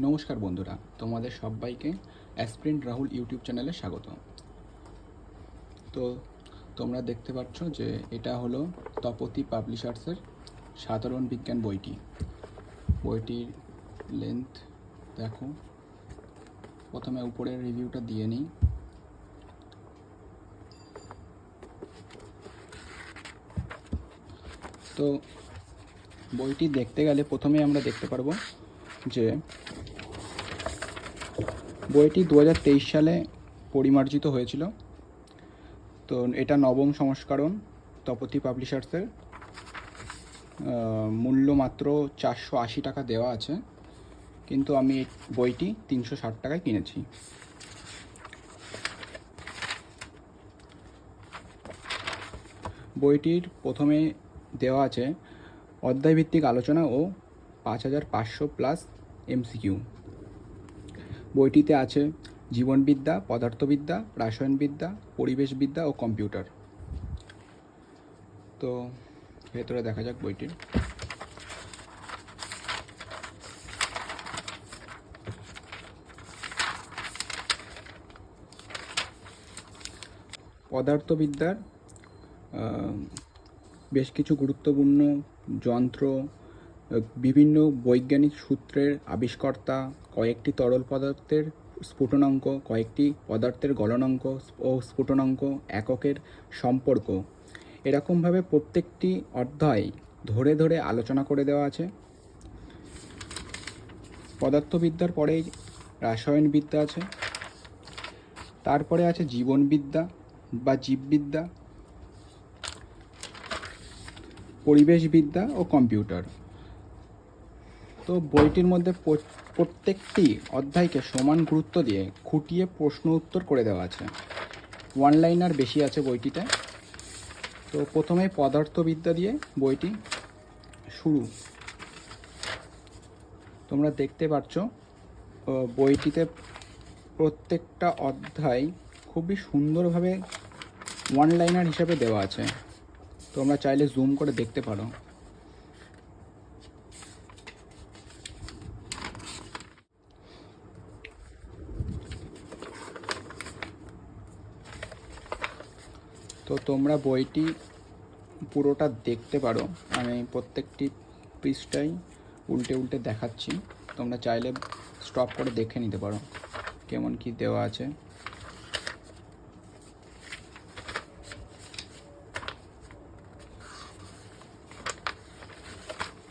নমস্কার বন্ধুরা, তোমাদের সবাইকে অ্যাসপ্রিন্ট রাহুল ইউটিউব চ্যানেলে স্বাগত। তো তোমরা দেখতে পাচ্ছ যে এটা হলো তপতি পাবলিশার্সের সাধারণ বিজ্ঞান বইটির লেন্থ দেখো। প্রথমে উপরের রিভিউটা দিয়ে নিই। তো বইটি দেখতে গেলে প্রথমেই আমরা দেখতে পারবো যে বইটি 2023 সালে পরিমার্জিত হয়েছিল। তো এটা নবম সংস্করণ তপতি পাবলিশার্সের। মূল্য মাত্র 480 টাকা দেওয়া আছে, কিন্তু আমি বইটি 360 টাকায় কিনেছি। বইটির প্রথমে দেওয়া আছে অধ্যায়ভিত্তিক আলোচনা ও 5500+ MCQ। বইটিতে আছে জীবনবিদ্যা, পদার্থবিদ্যা, রসায়নবিদ্যা, পরিবেশবিদ্যা ও কম্পিউটার। তো ভেতরে দেখা যাক বইটির। পদার্থবিদ্যার বেশ কিছু গুরুত্বপূর্ণ যন্ত্র, বিভিন্ন বৈজ্ঞানিক সূত্রের আবিষ্কর্তা, কয়েকটি তরল পদার্থের স্ফুটনাঙ্ক, কয়েকটি পদার্থের গলনাঙ্ক ও স্ফুটনাঙ্ক এককের সম্পর্ক, এরকমভাবে প্রত্যেকটি অধ্যায় ধরে ধরে আলোচনা করে দেওয়া আছে। পদার্থবিদ্যার পরেই রসায়নবিদ্যা আছে, তারপরে আছে জীবনবিদ্যা বা জীববিদ্যা, পরিবেশবিদ্যা ও কম্পিউটার। তো বইটির মধ্যে প্রত্যেকটি অধ্যায়কে সমান গুরুত্ব দিয়ে খুঁটিয়ে প্রশ্ন উত্তর করে দেওয়া আছে। ওয়ান লাইনার বেশি আছে বইটিতে। তো প্রথমে পদার্থবিদ্যা দিয়ে বইটি শুরু। তোমরা দেখতে পাচ্ছ বইটিতে প্রত্যেকটা অধ্যায় খুবই সুন্দরভাবে ওয়ান লাইনার হিসাবে দেওয়া আছে। তোমরা চাইলে জুম করে দেখতে পারো। তো তোমরা বইটি পুরোটা দেখতে পারো। আমি প্রত্যেকটি পৃষ্ঠাই উল্টে উল্টে দেখাচ্ছি, তোমরা চাইলে স্টপ করে দেখে নিতে পারো কেমন কি দেওয়া আছে।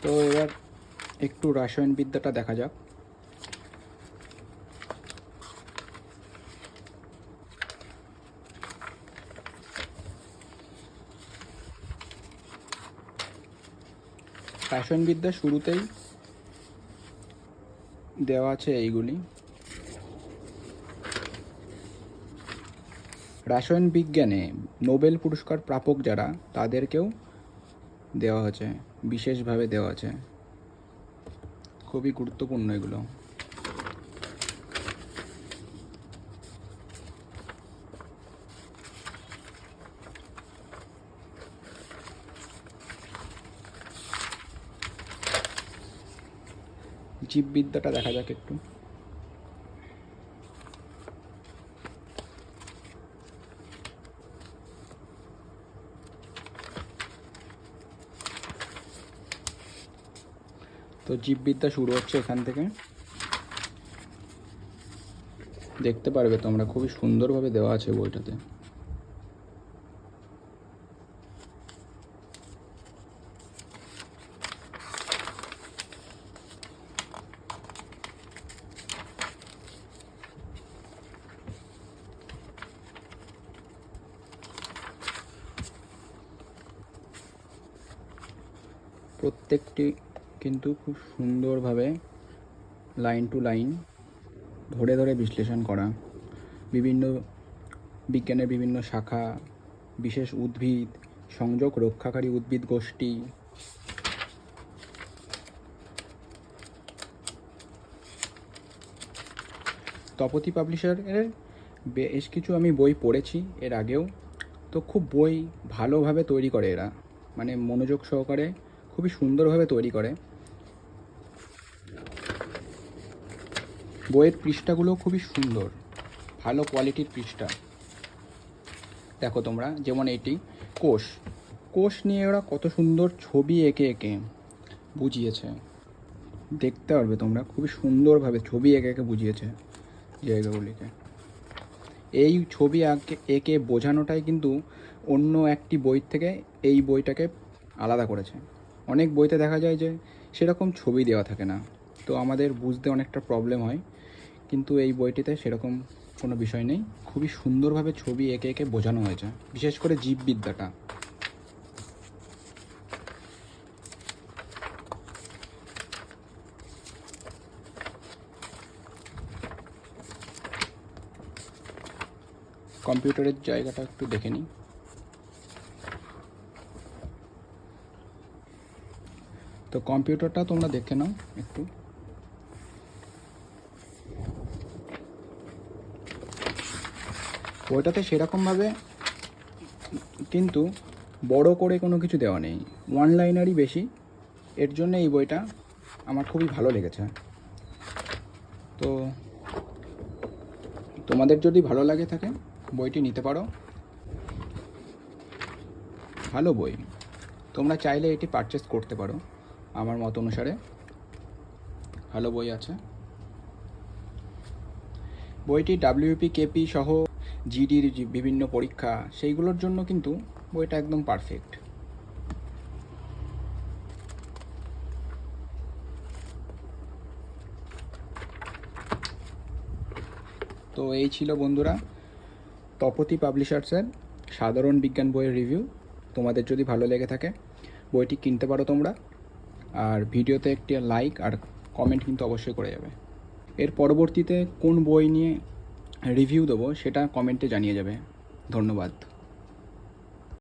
তো এবার একটু রসায়নবিদ্যাটা দেখা যাক। রসায়নবিদ্যা শুরুতেই দেওয়া আছে এইগুলি। রসায়ন বিজ্ঞানে নোবেল পুরস্কার প্রাপক যারা, তাদেরকেও দেওয়া আছে, বিশেষভাবে দেওয়া আছে। খুবই গুরুত্বপূর্ণ এগুলো। জীববিদ্যাটা দেখা যাক একটু। তো জীববিদ্যা শুরু হচ্ছে এখান থেকে। দেখতে পারবে তোমরা, খুবই সুন্দরভাবে দেওয়া আছে বইটাতে। প্রত্যেকটি কিন্তু খুব সুন্দরভাবে লাইন টু লাইন ধরে ধরে বিশ্লেষণ করা। বিভিন্ন বিজ্ঞানের বিভিন্ন শাখা, বিশেষ উদ্ভিদ, সংযোগ রক্ষাকারী উদ্ভিদ গোষ্ঠী। তপতি পাবলিশারের বেশ কিছু আমি বই পড়েছি এর আগেও। তো খুব বই ভালোভাবে তৈরি করে এরা, মানে মনোযোগ সহকারে খুবই সুন্দরভাবে তৈরি করে। বইয়ের পৃষ্ঠাগুলো খুবই সুন্দর, ভালো কোয়ালিটির পৃষ্ঠা। দেখো তোমরা, যেমন এটি কোষ, কোষ নিয়ে ওরা কত সুন্দর ছবি এঁকে এঁকে বুঝিয়েছে, দেখতে পারবে তোমরা, খুবই সুন্দরভাবে ছবি এঁকে এঁকে বুঝিয়েছে জায়গাগুলিকে। এই ছবি এঁকে বোঝানোটাই কিন্তু অন্য একটি বই থেকে এই বইটাকে আলাদা করেছে। অনেক বইতে দেখা যায় যে সেরকম ছবি দেওয়া থাকে না, তো আমাদের বুঝতে অনেকটা প্রবলেম হয়, কিন্তু এই বইটিতে সেরকম কোনো বিষয় নেই, খুবই সুন্দরভাবে ছবি এঁকে এঁকে বোঝানো হয়েছে, বিশেষ করে জীববিদ্যাটা। কম্পিউটারের জায়গাটা একটু দেখে নিই। তো কম্পিউটারটা তোমরা দেখে নাও একটু। বইটাতে সেরকমভাবে কিন্তু বড় করে কোনো কিছু দেওয়া নেই, ওয়ান লাইনারই বেশি, এর জন্য এই বইটা আমার খুবই ভালো লেগেছে। তো তোমাদের যদি ভালো লাগে থাকে বইটি নিতে পারো, ভালো বই, তোমরা চাইলে এটি পারচেস করতে পারো। আমার মত অনুসারে ভালো বই আছে। বইটি ডাব্লিউপি কেপি সহ জিডির বিভিন্ন পরীক্ষা সেইগুলোর জন্য কিন্তু বইটা একদম পারফেক্ট। তো এই ছিল বন্ধুরা তপতি পাবলিশার্সের সাধারণ বিজ্ঞান বইয়ের রিভিউ। তোমাদের যদি ভালো লেগে থাকে বইটি কিনতে পারো তোমরা, আর ভিডিওতে একটি লাইক আর কমেন্ট কিন্তু অবশ্যই করে যাবে। এর পরবর্তীতে কোন বই নিয়ে রিভিউ দেবো সেটা কমেন্টে জানিয়ে যাবে। ধন্যবাদ।